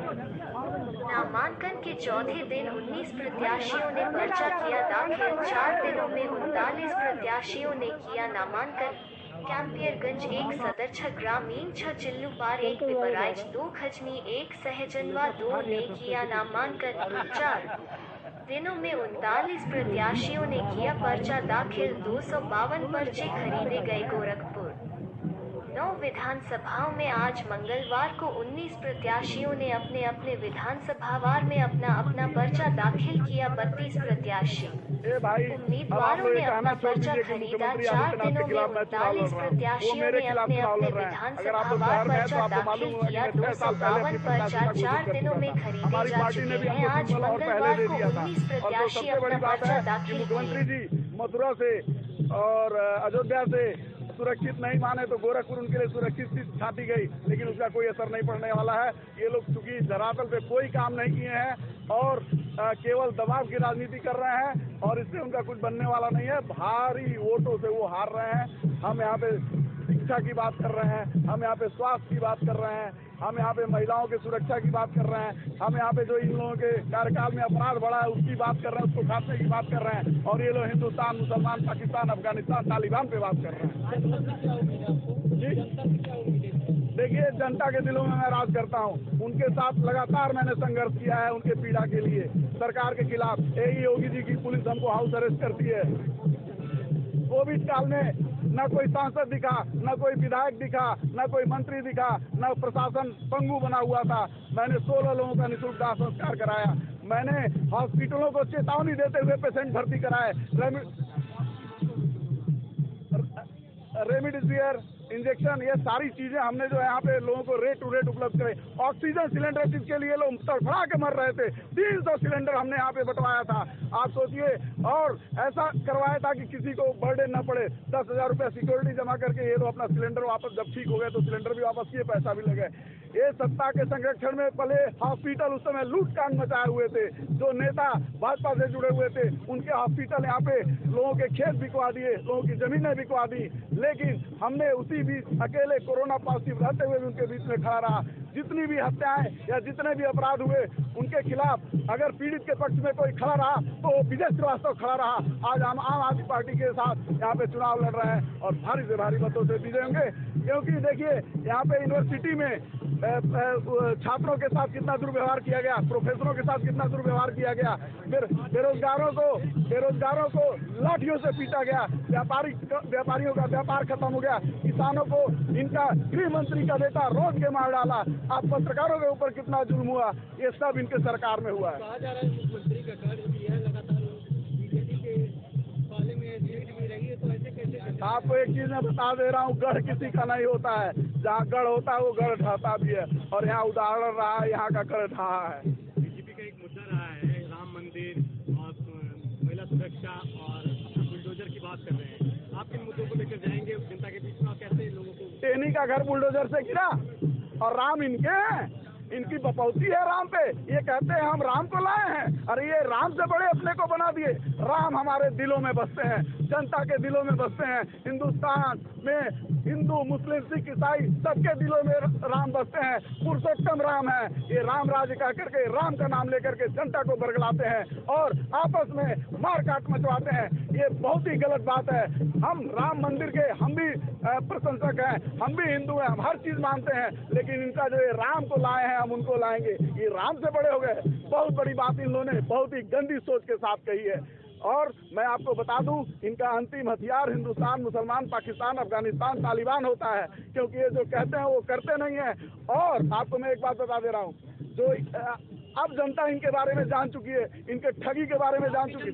नामांकन के चौथे दिन 19 प्रत्याशियों ने पर्चा किया दाखिल। 4 दिनों में 39 प्रत्याशियों ने किया नामांकन। कैंपियरगंज 1 सदर 6 ग्रामीण 6 चिल्लूपार 1 पिपराइच 2 खजनी 1 सहजनवा 2 ने किया नामांकन। 4 दिनों में 39 प्रत्याशियों ने किया पर्चा दाखिल। 252 पर्चे खरीदे गए। गोरखपुर 9 विधानसभाओं में आज मंगलवार को 19 प्रत्याशियों ने अपने अपने विधानसभावार में अपना अपना पर्चा दाखिल किया। 32 प्रत्याशी उम्मीदवारों ने अपना पर्चा खरीदा। 4 दिनों में 39 प्रत्याशियों ने अपने अपने विधानसभावार पर्चा दाखिल किया। 252 पर्चा 4 दिनों में खरीदे जा चुके हैं। आज मंगलवार को 19 प्रत्याशी अपना पर्चा दाखिल किए। मथुरा से और अयोध्या से सुरक्षित नहीं माने तो गोरखपुर उनके लिए सुरक्षित सीट छाटी गई, लेकिन उसका कोई असर नहीं पड़ने वाला है। ये लोग चूंकि धरातल पे कोई काम नहीं किए हैं और केवल दबाव की राजनीति कर रहे हैं और इससे उनका कुछ बनने वाला नहीं है। भारी वोटों से वो हार रहे हैं। हम यहाँ पे शिक्षा की बात कर रहे हैं, हम यहाँ पे स्वास्थ्य की बात कर रहे हैं, हम यहाँ पे महिलाओं की सुरक्षा की बात कर रहे हैं, हम यहाँ पे जो इन लोगों के कार्यकाल में अपराध बढ़ा है उसकी बात कर रहे हैं, उसको खात्मे की बात कर रहे हैं। और ये लोग हिंदुस्तान, मुसलमान, पाकिस्तान, अफगानिस्तान, तालिबान पे बात कर रहे हैं। देखिए, जनता के दिलों में मैं राज करता हूँ। उनके साथ लगातार मैंने संघर्ष किया है, उनके पीड़ा के लिए, सरकार के खिलाफ। यही योगी जी की पुलिस हमको हाउस अरेस्ट करती है। कोविड काल में न कोई सांसद दिखा, न कोई विधायक दिखा, न कोई मंत्री दिखा, न प्रशासन पंगु बना हुआ था। मैंने 16 लोगों का निःशुल्क दाह संस्कार कराया। मैंने हॉस्पिटलों को चेतावनी देते हुए पेशेंट भर्ती कराए। रेमडेसिविर इंजेक्शन, ये सारी चीजें हमने जो है यहाँ पे लोगों को रेट टू रेट उपलब्ध करे। ऑक्सीजन सिलेंडर जिसके लिए लोग तड़फड़ा के मर रहे थे, 300 सिलेंडर हमने यहाँ पे बंटवाया था। आप सोचिए, और ऐसा करवाया था कि किसी को बर्डन न पड़े। 10,000 रुपया सिक्योरिटी जमा करके ये लोग अपना सिलेंडर वापस, जब ठीक हो गए तो सिलेंडर भी वापस किए, पैसा भी लगे। ये सत्ता के संरक्षण में पले हॉस्पिटल उस समय लूटकांड मचाए हुए थे। जो नेता भाजपा से जुड़े हुए थे उनके हॉस्पिटल यहाँ पे लोगों के खेत बिकवा दिए, लोगों की जमीनें बिकवा दी। लेकिन हमने उसी बीच अकेले कोरोना पॉजिटिव रहते हुए भी उनके बीच में खड़ा रहा। जितनी भी हत्याएं या जितने भी अपराध हुए उनके खिलाफ अगर पीड़ित के पक्ष में कोई खड़ा रहा तो विजय श्रीवास्तव खड़ा रहा। आज हम आम आदमी पार्टी के साथ यहाँ पे चुनाव लड़ रहे हैं और भारी से भारी मतों से विजय होंगे। क्योंकि देखिए, यहाँ पे यूनिवर्सिटी में छात्रों के साथ कितना दुर्व्यवहार किया गया, प्रोफेसरों के साथ कितना दुर्व्यवहार किया गया, फिर बेरोजगारों को लाठियों से पीटा गया, व्यापारियों का व्यापार खत्म हो गया, किसानों को इनका गृह मंत्री का बेटा रोज के मार डाला। आप पत्रकारों के ऊपर कितना जुल्म हुआ, ये सब इनके सरकार में हुआ है। कहा जा रहा है मुख्यमंत्री का गढ़ भी है, लगातार बीजेपी के पाले में सीट भी रही है, तो ऐसे कैसे? आपको एक चीज मैं बता दे रहा हूँ, गढ़ किसी का नहीं होता है। जहाँ गढ़ होता है वो गढ़ ढाता भी है, और यहाँ उदाहरण रहा है, यहाँ का गढ़ ढहा है। बीजेपी का एक मुद्दा रहा है राम मंदिर और महिला सुरक्षा और बुलडोजर की बात कर रहे हैं। आप किन मुद्दों को लेकर जाएंगे जनता के बीच में और कैसे लोगों को? टेनी का घर बुलडोजर से गिरा और राम इनके हैं, इनकी बपौती है राम पे। ये कहते हैं हम राम को लाए हैं। अरे ये राम से बड़े अपने को बना दिए। राम हमारे दिलों में बसते हैं, जनता के दिलों में बसते हैं। हिंदुस्तान में हिंदू, मुस्लिम, सिख, ईसाई सबके दिलों में राम बसते हैं। पुरुषोत्तम राम है। ये राम राज्य कह करके राम का नाम लेकर के जनता को बरगलाते हैं और आपस में मार काट मचवाते हैं। ये बहुत ही गलत बात है। हम राम मंदिर के हम भी प्रशंसक हैं, हम भी हिंदू हैं, हम हर चीज मानते हैं, लेकिन इनका जो ये राम को लाए हैं हम उनको लाएंगे, ये राम से बड़े हो गए। बहुत बड़ी बात इन लोगों ने बहुत ही गंदी सोच के साथ कही है। और मैं आपको बता दूं, इनका अंतिम हथियार हिंदुस्तान, मुसलमान, पाकिस्तान, अफगानिस्तान, तालिबान होता है, क्योंकि ये जो कहते हैं वो करते नहीं है। और आपको मैं एक बात बता दे रहा हूँ, जो अब जनता इनके बारे में जान चुकी है, इनके ठगी के बारे में जान चुकी है।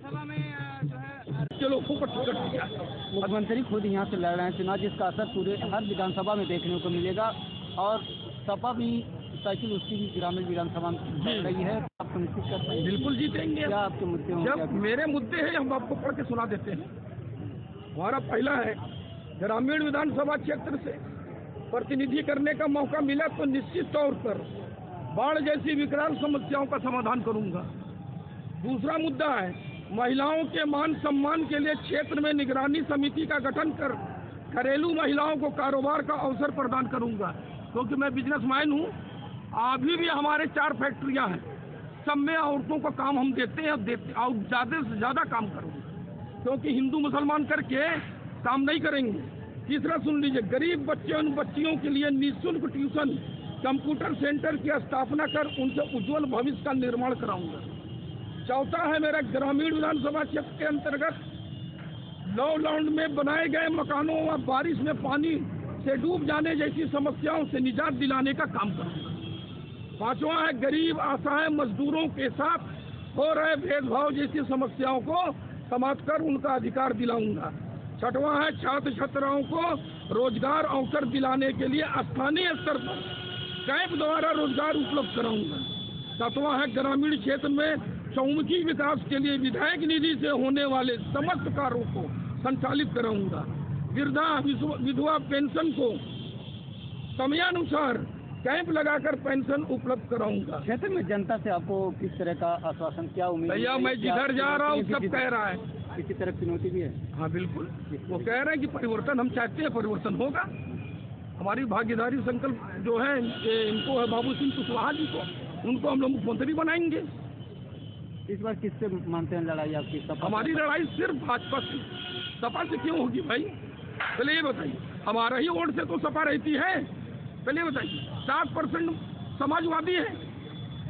चलो मुख्यमंत्री खुद यहाँ से लड़ रहे हैं चुनाव, जिसका असर पूरे हर विधानसभा में देखने को मिलेगा। और सपा भी साइकिल उसकी भी ग्रामीण विधानसभा में लड़ रही है। आप सुनिश्चित करते हैं? बिल्कुल जीतेंगे। क्या आपके मुद्दे होंगे? जब मेरे मुद्दे हैं हम आपको पढ़ के सुना देते हैं। हमारा पहला है, ग्रामीण विधानसभा क्षेत्र से प्रतिनिधि करने का मौका मिला तो निश्चित तौर पर बाढ़ जैसी विकराल समस्याओं का समाधान करूंगा। दूसरा मुद्दा है, महिलाओं के मान सम्मान के लिए क्षेत्र में निगरानी समिति का गठन कर घरेलू महिलाओं को कारोबार का अवसर प्रदान करूंगा, क्योंकि मैं बिजनेसमैन हूं। अभी भी हमारे 4 फैक्ट्रियां हैं, सब में औरतों को काम हम देते हैं और ज़्यादा से ज़्यादा काम करेंगे, क्योंकि हिंदू मुसलमान करके काम नहीं करेंगे। तीसरा सुन लीजिए, गरीब बच्चियों के लिए निःशुल्क ट्यूशन कंप्यूटर सेंटर की स्थापना कर उनके उज्जवल भविष्य का निर्माण कराऊंगा। चौथा है मेरा ग्रामीण विधानसभा क्षेत्र के अंतर्गत लॉकडाउन में बनाए गए मकानों व बारिश में पानी से डूब जाने जैसी समस्याओं से निजात दिलाने का काम करूंगा। पांचवा है गरीब असहाय मजदूरों के साथ हो रहे भेदभाव जैसी समस्याओं को समाप्त कर उनका अधिकार दिलाऊंगा। छठवां है छात्र छात्राओं को रोजगार अवसर दिलाने के लिए स्थानीय स्तर पर कैंप द्वारा रोजगार उपलब्ध कराऊंगा। सातवां है ग्रामीण क्षेत्र में चहुमुखी विकास के लिए विधायक निधि से होने वाले समस्त कार्यों को संचालित कराऊंगा। वृद्धा विधवा पेंशन को समयानुसार कैंप लगाकर पेंशन उपलब्ध कराऊंगा। क्षेत्र में जनता से आपको किस तरह का आश्वासन, क्या उम्मीद? भैया मैं जिधर जा रहा हूँ सब कह रहा है किसी तरह की चुनौती भी है। हाँ बिल्कुल, वो कह रहे हैं कि परिवर्तन हम चाहते हैं, परिवर्तन होगा। हमारी भागीदारी संकल्प जो है इनको है बाबू सिंह कुशवाहा जी को, उनको हम लोग मुख्यमंत्री बनाएंगे। इस बार किससे मानते हैं लड़ाई आपकी? हमारी लड़ाई सिर्फ भाजपा से। सपा से क्यों होगी भाई? पहले ये बताइए, हमारा ही वोट से तो सपा रहती है। पहले ये बताइए, 7% समाजवादी है,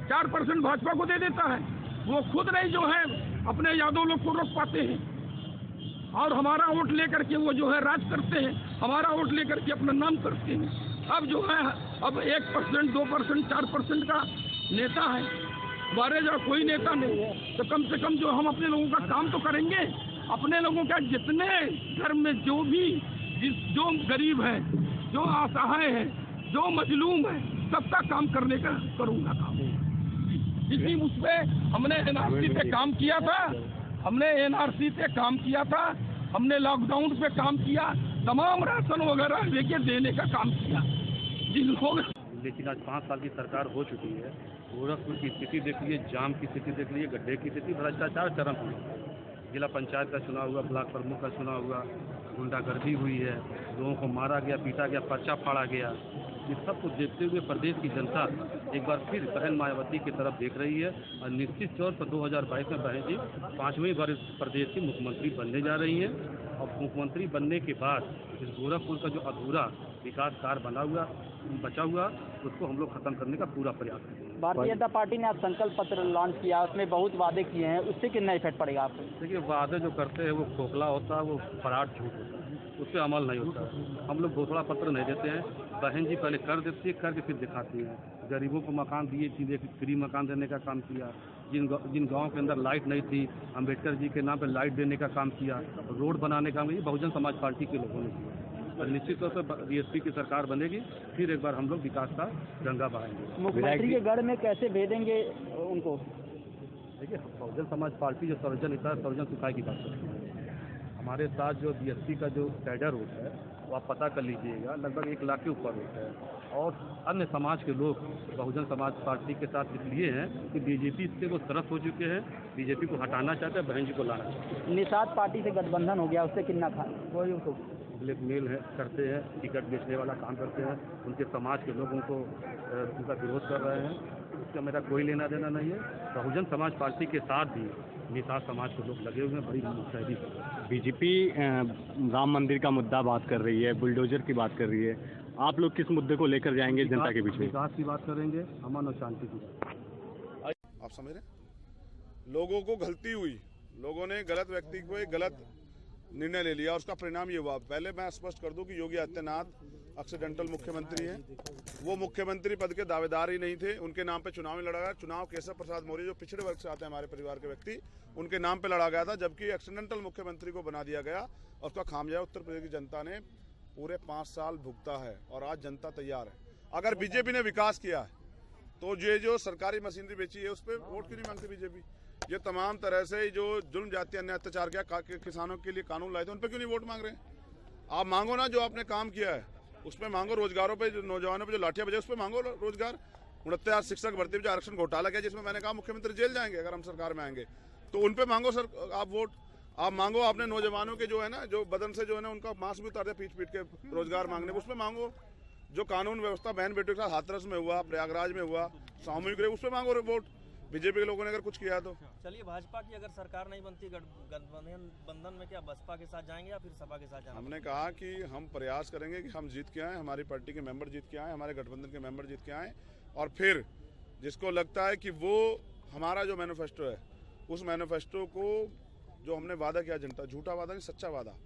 4% भाजपा को दे देता है। वो खुद नहीं जो है अपने यादव लोग को रोक पाते हैं, और हमारा वोट लेकर के वो जो है राज करते हैं, हमारा वोट लेकर के अपना नाम करते हैं। अब जो है अब 1%, 2%, 4% का नेता है, हमारे जहाँ कोई नेता नहीं है, तो कम से कम जो हम अपने लोगों का काम तो करेंगे। अपने लोगों का जितने घर में जो गरीब है, जो असहाय है, जो मजलूम है, सबका काम करने का करूँगा काम। इसी उस पे हमने एनआरसी पे काम किया था, हमने लॉकडाउन पे काम किया, तमाम राशन वगैरह लेके देने का काम किया जिन लोग। लेकिन आज 5 साल की सरकार हो चुकी है, गोरखपुर की स्थिति देख लीजिए, जाम की स्थिति देख लीजिए, गड्ढे की स्थिति, भ्रष्टाचार चरम हुई। जिला पंचायत का चुनाव हुआ, ब्लॉक प्रमुख का चुनाव हुआ, गुंडागर्दी हुई है, लोगों को मारा गया, पीटा गया, पर्चा फाड़ा गया। ये सब कुछ देखते हुए प्रदेश की जनता एक बार फिर बहन मायावती की तरफ देख रही है, और निश्चित तौर पर 2022 में बहन जी 5वीं बार इस प्रदेश की मुख्यमंत्री बनने जा रही हैं। और मुख्यमंत्री बनने के बाद इस गोरखपुर का जो अधूरा विकास कार्य बचा हुआ, उसको हम लोग खत्म करने का पूरा प्रयास करेंगे। भारतीय जनता पार्टी ने आज संकल्प पत्र लॉन्च किया, उसमें बहुत वादे किए हैं, उससे कितना इफेक्ट पड़ेगा आपको? देखिए, वादे जो करते हैं वो खोखला होता है, वो फराड झूठ होता है, उस पर अमल नहीं होता है। हम लोग घोषणा पत्र नहीं देते हैं, बहन जी पहले कर देती है, करके फिर दिखाती है। गरीबों को मकान दिए, सीधे फ्री मकान देने का काम किया। जिन गाँव के अंदर लाइट नहीं थी, अम्बेडकर जी के नाम पर लाइट देने का काम किया, रोड बनाने का काम, ये बहुजन समाज पार्टी के लोगों ने किया। और निश्चित तौर पर बीएसपी की सरकार बनेगी, फिर एक बार हम लोग विकास का गंगा बहाएंगे। मुख्यमंत्री के गढ़ में कैसे भेजेंगे उनको? देखिए, बहुजन समाज पार्टी जो सर्वजन हित है, सर्वजन सुखाय की बात करती है। हमारे साथ जो बीएसपी का जो कैडर होता है, वो आप पता कर लीजिएगा, लगभग 1 लाख के ऊपर होता है। और अन्य समाज के लोग बहुजन समाज पार्टी के साथ इसलिए हैं कि बीजेपी से वो तरफ हो चुके हैं, बीजेपी को हटाना चाहते हैं, बहन जी को लाना चाहते हैं। निषाद पार्टी से गठबंधन हो गया, उससे कितना खा? वही उनको ब्लैकमेल है करते हैं, टिकट बेचने वाला काम करते हैं, उनके समाज के लोग उनको उनका विरोध कर रहे हैं। उसका मेरा कोई लेना देना नहीं है। बहुजन समाज पार्टी के साथ भी निषाद समाज के लोग लगे हुए हैं, बड़ी मुस्तैदी है। बीजेपी राम मंदिर का मुद्दा बात कर रही है, बुलडोजर की बात कर रही है, आप लोग किस मुद्दे को लेकर जाएंगे जनता के बीच में? विकास की बात करेंगे, अमन और शांति की। आप समझ रहे, लोगों को गलती हुई, लोगों ने गलत व्यक्ति को एक गलत निर्णय ले लिया, और उसका परिणाम ये हुआ। पहले मैं स्पष्ट कर दूं कि योगी आदित्यनाथ एक्सीडेंटल मुख्यमंत्री हैं, वो मुख्यमंत्री पद के दावेदार ही नहीं थे। उनके नाम पे चुनाव में लड़ा गया। चुनाव केशव प्रसाद मौर्य जो पिछड़े वर्ग से आते हैं, हमारे परिवार के व्यक्ति, उनके नाम पे लड़ा गया था, जबकि एक्सीडेंटल मुख्यमंत्री को बना दिया गया, और उसका खामियाजा उत्तर प्रदेश की जनता ने पूरे 5 साल भुगता है। और आज जनता तैयार है। अगर बीजेपी ने विकास किया है तो ये जो सरकारी मशीनरी बेची है उस पर वोट क्यों नहीं मांगती बीजेपी? ये तमाम तरह से जो जुल्म जाति अन्य अत्याचार किया, किसानों के लिए कानून लाए थे, उन पर क्यों नहीं वोट मांग रहे हैं? आप मांगो ना, जो आपने काम किया है उसमें मांगो। रोजगारों पे, जो नौजवानों पे जो लाठियां बजे, उस पर मांगो रोजगार। 69 शिक्षक भर्ती में आरक्षण घोटाला किया, जिसमें मैंने कहा मुख्यमंत्री जेल जाएंगे अगर हम सरकार में आएंगे, तो उन पे मांगो सर आप वोट। आप मांगो अपने नौजवानों के जो है ना, जो बदन से जो है ना, उनका मांस भी उतार दिया पीट पीट के रोजगार मांगने, उसमें मांगो। जो कानून व्यवस्था बहन बेटियों के साथ हाथरस में हुआ, प्रयागराज में हुआ, सामूहिक रेप, उस पर मांगो वोट। बीजेपी के लोगों ने अगर कुछ किया तो। चलिए, भाजपा की अगर सरकार नहीं बनती गठबंधन में, क्या बसपा के साथ जाएंगे या फिर सपा के साथ जाएंगे? हमने कहा कि हम प्रयास करेंगे कि हम जीत के आए, हमारी पार्टी के मेंबर जीत के आए, हमारे गठबंधन के मेंबर जीत के आए, और फिर जिसको लगता है कि वो हमारा जो मैनिफेस्टो है, उस मैनिफेस्टो को जो हमने वादा किया जनता, झूठा वादा नहीं, सच्चा वादा,